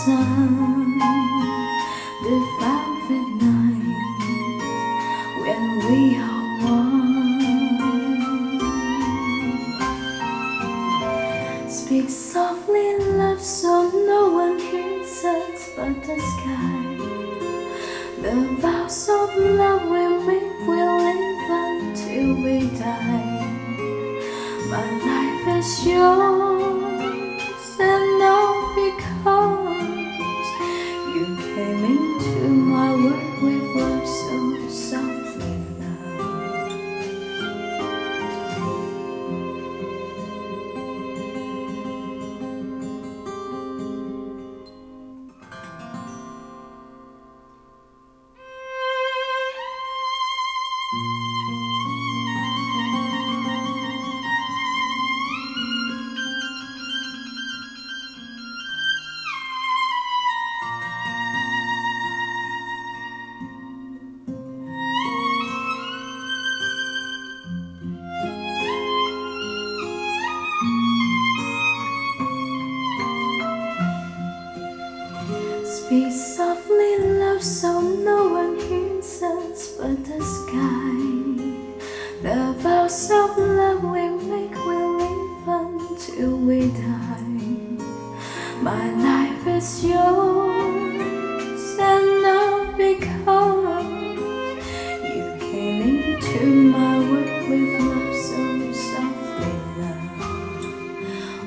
sun, the velvet night, when we are one. Speak softly, love, so no one hears us but the sky. The vows of love we make will live until we die. My life is yours, and all because you came into my world with love so softly, love. Speak softly, love, so no one hears us but the sky. The vows of love we make will live until we die. My life is yours, and all because you came into my world with love so softly, love.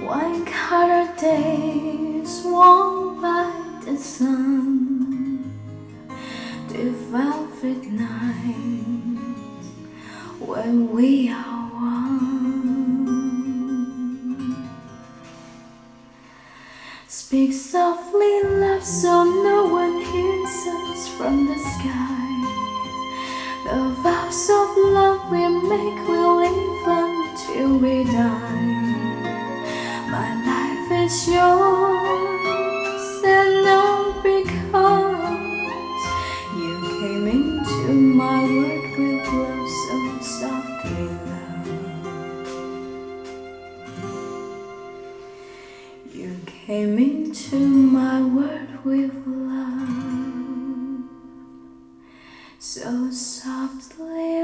Wine-colored days warmed by the sun, the velvet night, when we are one. Speak softly, love, so no one hears us from the sky. The vows of love we make will live until we die. My life is yours, and all because you came into my world with love so softly, love. You came into my world with love so softly.